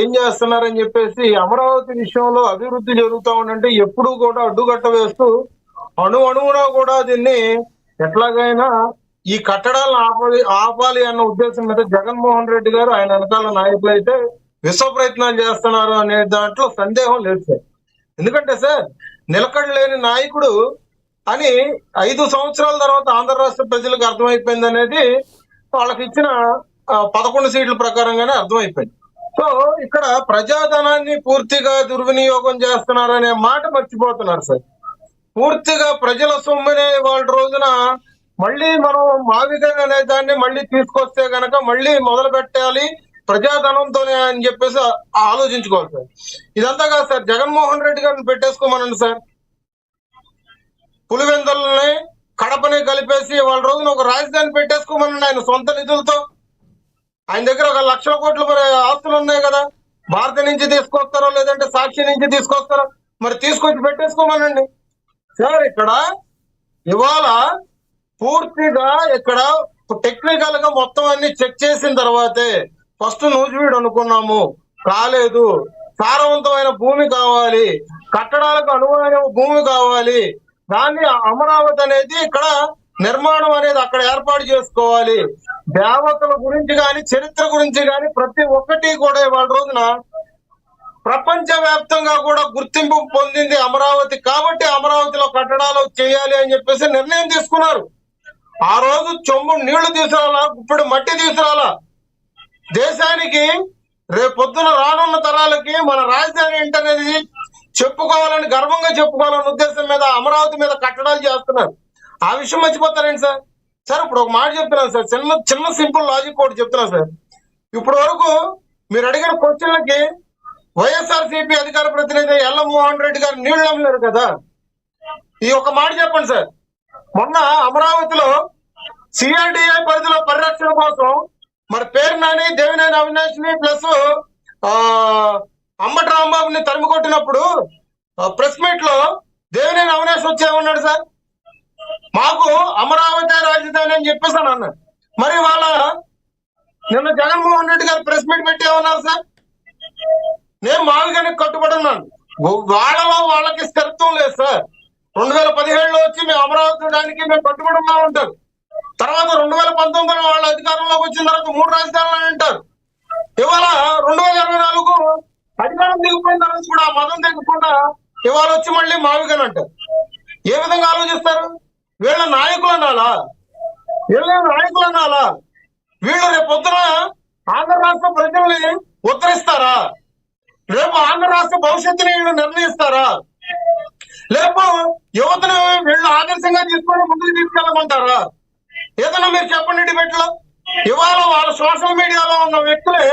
ఏం చేస్తున్నారని చెప్పేసి అమరావతి విషయంలో అభివృద్ధి జరుగుతా ఉందంటే ఎప్పుడూ కూడా అడ్డుకట్ట వేస్తూ అణువునా కూడా దీన్ని ఎట్లాగైనా ఈ కట్టడాలను ఆపాలి అన్న ఉద్దేశం మీద జగన్మోహన్ రెడ్డి గారు ఆయన వెనకాల నాయకులు అయితే విశ్వ ప్రయత్నాలు చేస్తున్నారు అనే దాంట్లో సందేహం లేదు సార్. ఎందుకంటే సార్ నిలకడలేని నాయకుడు అని 5 సంవత్సరాల తర్వాత ఆంధ్ర రాష్ట్ర ప్రజలకు అర్థమైపోయింది అనేది వాళ్ళకి ఇచ్చిన 11 సీట్ల ప్రకారంగానే అర్థమైపోయింది. సో ఇక్కడ ప్రజాధనాన్ని పూర్తిగా దుర్వినియోగం చేస్తున్నారనే మాట మర్చిపోతున్నారు సార్. పూర్తిగా ప్రజల సొమ్మునే వాళ్ళ రోజున మళ్ళీ మనం మావిగన్ అనే దాన్ని మళ్ళీ తీసుకొస్తే గనక మళ్ళీ మొదలు పెట్టాలి ప్రజాధనంతోనే అని చెప్పేసి ఆలోచించుకోవాలి సార్. ఇదంతా కాదు సార్, జగన్మోహన్ రెడ్డి గారిని పెట్టేసుకోమనండి సార్. పులివెందులని కడపని కలిపేసి వాళ్ళ రోజున ఒక రాజధాని పెట్టేసుకోమనండి ఆయన సొంత నిధులతో. ఆయన దగ్గర 1 లక్షల కోట్లు మరి ఆస్తులు ఉన్నాయి కదా, భారత నుంచి తీసుకొస్తారో లేదంటే సాక్షి నుంచి తీసుకొస్తారో మరి తీసుకొచ్చి పెట్టేసుకోమనండి సార్. ఇక్కడ ఇవాళ పూర్తిగా ఇక్కడ టెక్నికల్ గా మొత్తం అన్ని చెక్ చేసిన తర్వాతే ఫస్ట్ నూజివీడు అనుకున్నాము, కాలేదు. సారవంతమైన భూమి కావాలి, కట్టడాలకు అనువైన భూమి కావాలి, దాన్ని అమరావతి అనేది ఇక్కడ నిర్మాణం అనేది అక్కడ ఏర్పాటు చేసుకోవాలి. దేవతల గురించి కానీ చరిత్ర గురించి కానీ ప్రతి ఒక్కటి కూడా వాళ్ళ రోజున ప్రపంచ వ్యాప్తంగా కూడా గుర్తింపు పొందింది అమరావతి. కాబట్టి అమరావతిలో కట్టడాలు చేయాలి అని చెప్పేసి నిర్ణయం తీసుకున్నారు. ఆ రోజు చెంబు నీళ్లు తీసుకురాలా, ఇప్పుడు మట్టి తీసుకురాలా. దేశానికి రేపొద్దున రానున్న తరాలకి మన రాజధాని ఏంటనేది చెప్పుకోవాలని, గర్వంగా చెప్పుకోవాలనే ఉద్దేశం మీద అమరావతి మీద కట్టడాలు చేస్తున్నారు. ఆ విషయం మర్చిపోతారేంటి సార్? సార్ ఇప్పుడు ఒక మాట చెప్తున్నాను సార్, చిన్న సింపుల్ లాజిక్ ఒకటి చెప్తున్నా సార్. ఇప్పటి వరకు మీరు అడిగిన క్వశ్చన్లకి వైఎస్ఆర్సీపీ అధికార ప్రతినిధి ఎల్లమోహన్ రెడ్డి గారు నీళ్లు నమ్మలేరు కదా. ఈ ఒక మాట చెప్పండి సార్. మొన్న అమరావతిలో సిఆర్డిఐ పరిధిలో పరిరక్షణ కోసం మరి పేరు నాని, దేవినేని అవినాష్ ని ప్లస్ అంబటి రాంబాబుని తరిమి కొట్టినప్పుడు ప్రెస్ మీట్ లో దేవినేని అవినాష్ వచ్చి ఏమన్నాడు సార్, మాకు అమరావతి రాజధాని అని చెప్పేసాను అన్నాడు. మరి వాళ్ళ నిన్న జగన్మోహన్ రెడ్డి గారు ప్రెస్ మీట్ పెట్టి ఏమన్నారు సార్, నేను మావిగానికి కట్టుబడి ఉన్నాను. వాళ్ళకి స్థిరత్వం లేదు సార్. 2017లో వచ్చి మేము అమరావతి మేము కట్టుబడి ఉన్నామంటారు. తర్వాత 2019లో వాళ్ళ అధికారంలోకి వచ్చిన తర్వాత 3 రాజధానులు అంటారు. ఇవాళ 2024 అధికారం దిగిపోయిన తర్వాత కూడా ఆ మదం దిగకుండా ఇవాళ వచ్చి మళ్ళీ మావిగన్ అంటారు. ఏ విధంగా ఆలోచిస్తారు? వీళ్ళ నాయకులు అనాలా? వీళ్ళు రేపు పొద్దున ఆంధ్ర రాష్ట్ర ప్రజల్ని ఉద్ధరిస్తారా? రేపు ఆంధ్ర రాష్ట్ర భవిష్యత్తుని వీళ్ళు నిర్ణయిస్తారా? లేకపోతే యువతను వీళ్ళు ఆదర్శంగా తీసుకొని ముందుకు తీసుకెళ్ళమంటారా? ఏదైనా మీరు చెప్పండి డిబేట్లో. ఇవాళ వాళ్ళ సోషల్ మీడియాలో ఉన్న వ్యక్తులే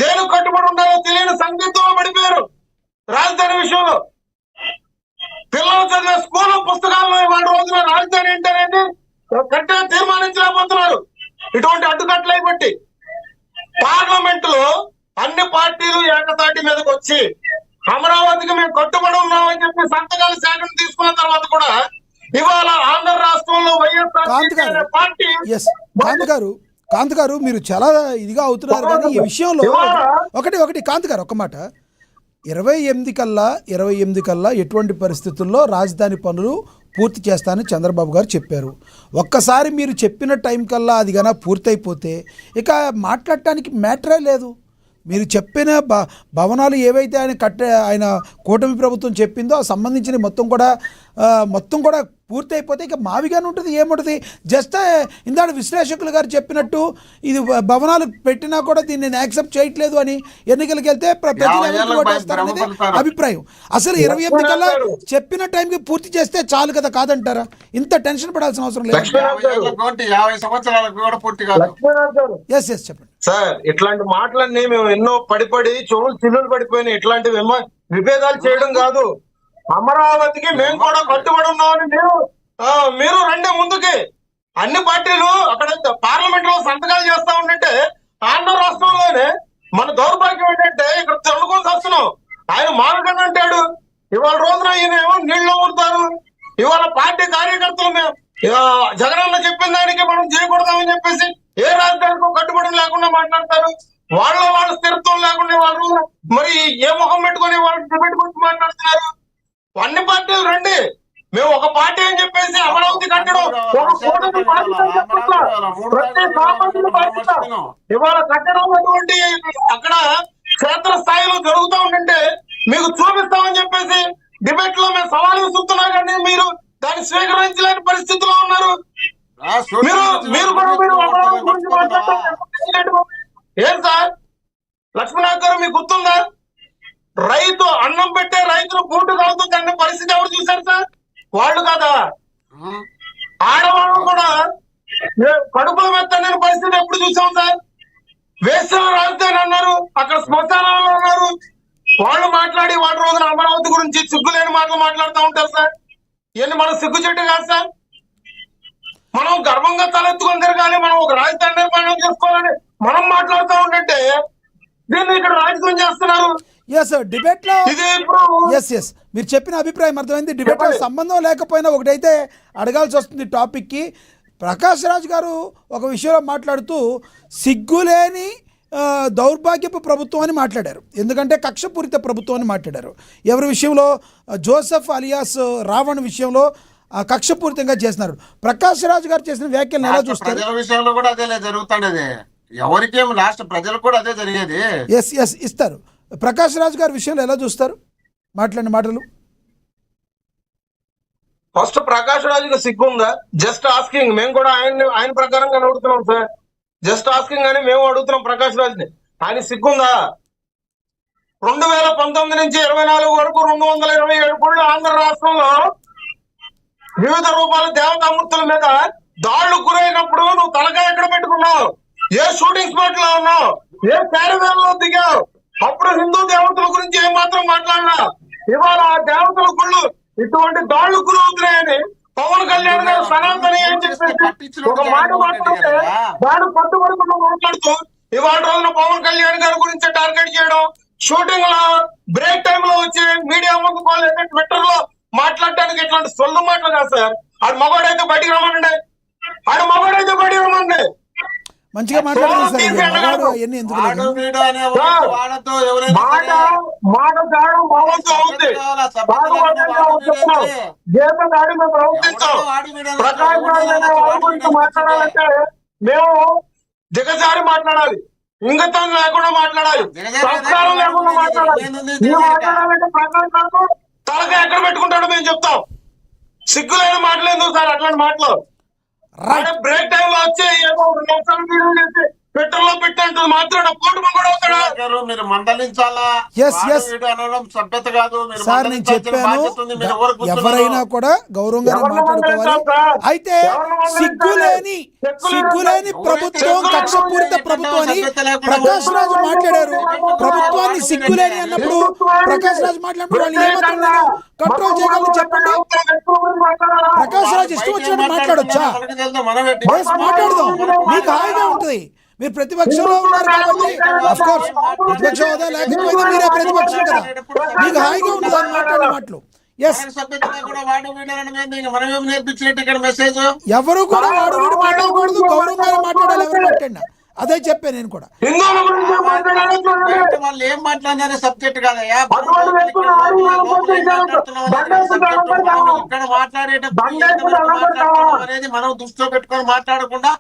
దేనికి కట్టుబడి ఉండాలో తెలియని సందిగ్ధంలో పడిపోయారు. రాజధాని విషయంలో పిల్లలు చదివే స్కూల్ పుస్తకాల్లో వాళ్ళ రోజున రాజధాని ఏంటనేది కరెక్ట్గా తీర్మానించలేకపోతున్నారు. ఇటువంటి అడ్డుకట్లు అయిబట్టి పార్లమెంట్ లో అన్ని పార్టీలు ఏకతాటి మీదకి వచ్చి అమరావతికి మేము కట్టుబడి ఉన్నామని చెప్పి సంతకాల సేకరణ తీసుకున్న తర్వాత కూడా ఇవాళ ఆంధ్ర రాష్ట్రంలో వైఎస్ఆర్ పార్టీ కాంత్ గారు మీరు చాలా ఇదిగా అవుతున్నారు. కానీ ఈ విషయంలో ఒకటి కాంత్ గారు ఒక మాట, 28 కల్లా ఎటువంటి పరిస్థితుల్లో రాజధాని పనులు పూర్తి చేస్తానని చంద్రబాబు గారు చెప్పారు. ఒక్కసారి మీరు చెప్పిన టైం కల్లా అది కన్నా పూర్తయిపోతే ఇక మాట్లాడటానికి మ్యాటరే లేదు. మీరు చెప్పిన భవనాలు ఏవైతే ఆయన కూటమి ప్రభుత్వం చెప్పిందో సంబంధించిన మొత్తం కూడా పూర్తి అయిపోతే ఇక మావిగానే ఉంటుంది, ఏముంటుంది. జస్ట్ ఇందాక విశ్లేషకులు గారు చెప్పినట్టు ఇది భవనాలు పెట్టినా కూడా దీన్ని యాక్సెప్ట్ చేయట్లేదు అని ఎన్నికలకు వెళ్తే ప్రజలు ఓటేస్తారనేది అభిప్రాయం. అసలు 28 కల్లా చెప్పిన టైంకి పూర్తి చేస్తే చాలు కదా, కాదంటారా? ఇంత టెన్షన్ పడాల్సిన అవసరం లేదు. చెప్పండి సార్. ఇట్లాంటి మాటలన్నీ మేము ఎన్నో పడి చెవులు చిల్లులు పడిపోయినాయి. ఇట్లాంటి విభేదాలు చేయడం కాదు. అమరావతికి మేము కూడా కట్టుబడి ఉన్నామని మీరు రండి ముందుకి. అన్ని పార్టీలు అక్కడ పార్లమెంట్ లో సంతకాలు చేస్తా ఉంటే ఆంధ్ర రాష్ట్రంలోనే మన దౌర్భాగ్యం ఏంటంటే ఇక్కడ తెలుగుని వస్తున్నాం. ఆయన మారుగన్ అంటాడు, ఇవాళ రోజున ఈయన ఏమో నీళ్లు ఊరుతారు. ఇవాళ పార్టీ కార్యకర్తలు మేము జగనన్న చెప్పిన దానికి మనం చేయకూడదామని చెప్పేసి ఏ రాజధానికో కట్టుబడి లేకుండా మాట్లాడతారు. వాళ్ళ స్థిరత్వం లేకుండా మరి ఏ ముఖం పెట్టుకొని వాళ్ళు డిబేట్ గురించి మాట్లాడుతున్నారు? అన్ని పార్టీలు రండి, మేము ఒక పార్టీ అని చెప్పేసి అమరావతి కట్టడం ఒక కూటమి బాధ్యత అని చెప్పట్లా. ప్రతి సామాన్యుల బాధ్యత. ఇవాళ కట్టడం అటువంటి అక్కడ క్షేత్ర స్థాయిలో జరుగుతూ ఉంటుంటే మీకు చూపిస్తామని చెప్పేసి డిబేట్ లో మేము సవాలు విసురుతున్నాం, కానీ మీరు దాన్ని స్వీకరించలేని పరిస్థితిలో ఉన్నారు. మీరు కూడా అమరావతి గురించి మాట్లాడటం ఏం సార్? లక్ష్మీనాథ్ గారు మీకు గుర్తుందా? రైతు అన్నం పెట్టే రైతులు బూటు కాలుతుందన్న పరిస్థితి ఎవరు చూశారు సార్? వాళ్ళు కదా. ఆడవాళ్ళు కూడా కడుపుల మెత్తని పరిస్థితి ఎప్పుడు చూసాం సార్? వేస్తున్న రాజధాని అన్నారు, అక్కడ శ్మశానాలు ఉన్నారు. వాళ్ళు మాట్లాడి వాళ్ళ రోజున అమరావతి గురించి సిగ్గులేని మాటలు మాట్లాడుతూ ఉంటారు సార్. ఇవన్నీ మనం సిగ్గు చెట్టు కాదు సార్. మనం గర్వంగా తలెత్తుకొని తిరగాలి, మనం ఒక రాజధాని నిర్మాణం చేసుకోవాలని మనం మాట్లాడుతూ ఉంటే దీన్ని ఇక్కడ రాజకీయం చేస్తున్నారు. ఎస్ డిబేట్ లో ఇది ఇప్పుడు ఎస్ మీరు చెప్పిన అభిప్రాయం అర్థమైంది. డిబేట్ లో సంబంధం లేకపోయినా ఒకటైతే అడగాల్సి వస్తుంది టాపిక్ కి. ప్రకాష్ రాజ్ గారు ఒక విషయంలో మాట్లాడుతూ సిగ్గులేని దౌర్భాగ్యపు ప్రభుత్వం అని మాట్లాడారు. ఎందుకంటే కక్షపూరిత ప్రభుత్వం అని మాట్లాడారు. ఎవరి విషయంలో? జోసెఫ్ అలియాస్ రావణ్ విషయంలో కక్షపూరితంగా చేస్తున్నారు. ప్రకాష్ రాజ్ గారు చేసిన వ్యాఖ్యలను ఎలా చూస్తారు? ప్రజల విషయంలో కూడా అదే జరుగుతుండేది. ఎవరికేం రాష్ట్ర ప్రజలకు కూడా అదే జరిగేది. ఎస్ ఇస్తారు. ప్రకాష్ రాజ్ గారి విషయంలో ఎలా చూస్తారు మాట్లాడిన మాటలు? ఫస్ట్ ప్రకాష్ రాజుకి సిగ్గుందా? Just asking. మేము కూడా ఆయన ప్రకారంగా అడుగుతున్నాం సార్. జస్ట్ ఆస్కింగ్ అని మేము అడుగుతున్నాం ప్రకాష్ రాజుని. ఆయన సిగ్గుందా? 2019 నుంచి 24 వరకు 227 కోట్లు ఆంధ్ర రాష్ట్రంలో వివిధ రూపాల దేవతామూర్తుల మీద దాళ్లు గురైనప్పుడు నువ్వు తలకాయ ఎక్కడ పెట్టుకున్నావు? ఏ షూటింగ్ స్పాట్ లో ఉన్నావు? ఏ క్యారవాన్లో దిగావు? అప్పుడు హిందూ దేవతల గురించి ఏం మాత్రం మాట్లాడినా ఇవాళ ఆ దేవతల గుళ్ళు ఇటువంటి దాళ్లు గురవుతున్నాయని పవన్ కళ్యాణ్ గారు సనాతని అని చెప్పేసి ఒక మాట మాట్లాడితే దాన్ని పట్టుబడుకుండా మాట్లాడుతూ ఇవాళ రోజున పవన్ కళ్యాణ్ గారి గురించి టార్గెట్ చేయడం, షూటింగ్ లో బ్రేక్ టైమ్ లో వచ్చి మీడియా ముందు ట్విట్టర్ లో మాట్లాడడానికి ఇట్లాంటి సొల్లు మాటలు కాదు సార్. ఆడు మగవాడైతే బయటికి రమ్మనండి, మంచిగా మాట్లాడారు సార్. మేము దిగజారి మాట్లాడాలి, ఇంగతం లేకుండా మాట్లాడాలి, సంస్కారం లేకుండా మాట్లాడాలి. మాట్లాడాలంటే తలగా ఎక్కడ పెట్టుకుంటాడో మేము చెప్తాం. సిగ్గులేని మాటలు ఎందుకు సార్ అట్లాంటి మాటలు? బ్రేక్ టైం లో వచ్చి ఏదో 2 నిమిషాలు వీడియో చేసి ట్విట్టర్ లో పెట్టంటూ మాత్రం పోటుమ కూడా అవుతాడా? మీరు మందలించాలా? సభ్యత కాదు సార్. నేను చెప్పాను ఎవరైనా కూడా గౌరవంగా మాట్లాడుకోవాలి. అయితే సిగ్గులేని ప్రభుత్వం, కక్షపూరిత ప్రభుత్వం అని ప్రకాష్ రాజు మాట్లాడారు. ప్రభుత్వాన్ని సిగ్గులేని అన్నప్పుడు ప్రకాష్ రాజు మాట్లాడినప్పుడు వాళ్ళు ఏమాత్రం కంట్రోల్ చేయగలరు చెప్పండి? ప్రకాష్ రాజు ఇష్టం వచ్చినట్టు మాట్లాడొచ్చా? మాట్లాడదాం, మీకు హాయిగా ఉంటుంది. మీరు ప్రతిపక్షంలో ఉన్నారు కాబట్టి అఫ్ కోర్స్ ప్రతిపక్ష హోదా లేకపోతే మీరే ప్రతిపక్షం కదా, మీకు హాయిగా ఉంటుంది అని మాట్లాడే మాటలు. ఎవరు కూడా వాడు వీడు మాట్లాడకూడదు, గౌరవంగా మాట్లాడాలి. ఎవరు మాట్లాడినా అదే చెప్పా నేను కూడా. వాళ్ళు ఏం మాట్లాడారే సబ్జెక్ట్ కాదయ్యా. ఇక్కడ మాట్లాడేటప్పుడు అనేది మనం దృష్టిలో పెట్టుకొని మాట్లాడకుండా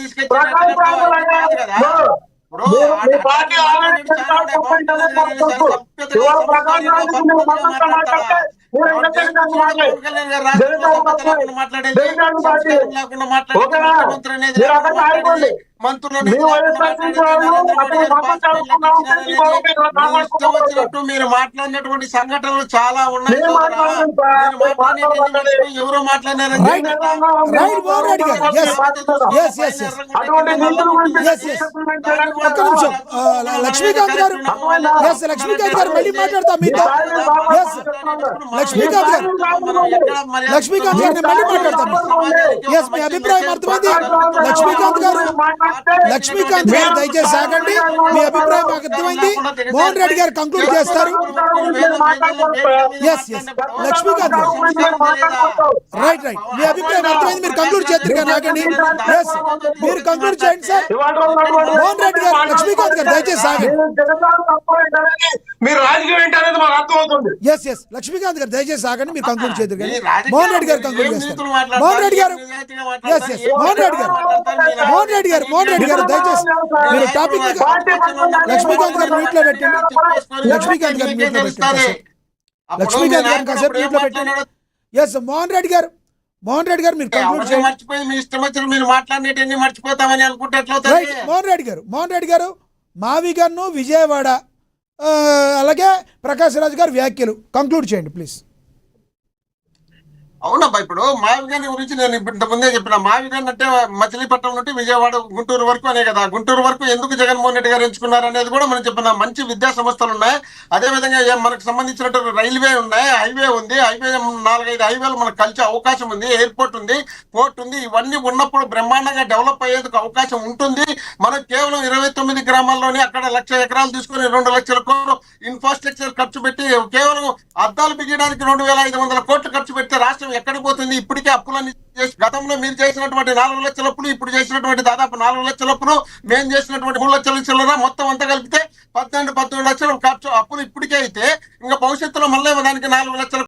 తీసుకెళ్ళి కదా. మీరు మాట్లాడినటువంటి సంఘటనలు చాలా ఉన్నాయి. ఎవరో మాట్లాడారు. లక్ష్మీకాంత్ గారు మళ్ళీ మాట్లాడతాం మీతో. లక్ష్మీకాంత్ గారు మళ్ళీ మాట్లాడతాం. మీ అభిప్రాయం అర్థమైంది. లక్ష్మీకాంత్ గారు దయచేసి ఆగండి. మీ అభిప్రాయం మాకు అర్థమైంది. మోహన్ రెడ్డి గారు కంక్లూడ్ చేస్తారు. లక్ష్మీకాంత్ గారు రైట్ మీ అభిప్రాయం అర్థమైంది. మీరు కంక్లూడ్ చేద్దరు కానీ ఆగండి. మీరు కంక్లూడ్ చేయండి సార్. మోహన్ రెడ్డి గారు, లక్ష్మీకాంత్ గారు దయచేసి ఆగండి. మీరు జగన్ తప్ప ఏంటనేది, మీరు రాజకీయం ఏంటనేది మాకు అర్థమవుతుంది. ఎస్ ఎస్ లక్ష్మీకాంత్ గారు దయచేసి ఆగండి, మీరు కంక్లూడ్ చేద్దరు కానీ ఈ రాజకీయాలు మోహన్ రెడ్డి గారు ఏం కంక్లూడ్ నీతులు చేస్తారు. మాట్లాడతారు, మోహన్ రెడ్డి గారు ఏం నిజాయితీగా ఎస్ మాట్లాడతారు, ఎస్ ఏం మోహన్ రెడ్డి గారు మాట్లాడతారు, మోహన్ రెడ్డి గారు దయచేసి మీరు టాపిక్ లక్ష్మీకాంత్ గారు మ్యూట్ లో పెట్టండి. లక్ష్మీకాంత్ గారు మ్యూట్ లో పెట్టండి. లక్ష్మీకాంత్ గారు కాసేపు మ్యూట్ లో పెట్టండి. ఎస్ మోహన్ రెడ్డి గారు మీరు కంక్లూడ్ చేయండి. మర్చిపోయి మీ ఇష్టం వచ్చిన మీరు మాట్లాడినట్టు మర్చిపోతామని అనుకుంటే ఎట్లా అవుతుంది? రైట్ మోహన్ రెడ్డి గారు మావిగన్ను విజయవాడ అలాగే ప్రకాష్ రాజు గారు వ్యాఖ్యలు కంక్లూడ్ చేయండి ప్లీజ్. అవునబ్బా, ఇప్పుడు మావిగాని గురించి నేను ఇంత ముందే చెప్పిన, మావిగాని అంటే మచిలీపట్నం నుండి విజయవాడ గుంటూరు వరకు అనే కదా. గుంటూరు వరకు ఎందుకు జగన్మోహన్ రెడ్డి గారు ఎంచుకున్నారు అనేది కూడా మనం చెప్పిన. మంచి విద్యా సంస్థలు ఉన్నాయి, అదేవిధంగా మనకు సంబంధించినటువంటి రైల్వే ఉన్నాయి, హైవే ఉంది, హైవే 4-5 హైవేలు మనకు కలిసే అవకాశం ఉంది, ఎయిర్పోర్ట్ ఉంది, పోర్ట్ ఉంది. ఇవన్నీ ఉన్నప్పుడు బ్రహ్మాండంగా డెవలప్ అయ్యేందుకు అవకాశం ఉంటుంది. మనకు కేవలం 29 గ్రామాల్లోనే అక్కడ 1,00,000 ఎకరాలు తీసుకుని 2 లక్షల కోట్లు ఇన్ఫ్రాస్ట్రక్చర్ ఖర్చు పెట్టి కేవలం అద్దాలు బిగించడానికి 2,500 కోట్లు ఖర్చు పెడితే రాష్ట్రం ఎక్కడికి పోతుంది? ఇప్పటికే అప్పులన్నీ చేసి, గతంలో మీరు చేసినటువంటి 4 లక్షల అప్పులు, ఇప్పుడు చేసినటువంటి దాదాపు 4 లక్షల అప్పులు, మేము చేసినటువంటి 3 లక్షల చిల్లర, మొత్తం అంతా కలిపితే 12-13 లక్షల ఖర్చు అప్పులు ఇప్పటికే అయితే ఇంకా భవిష్యత్తులో మళ్ళీ దానికి 4 లక్షల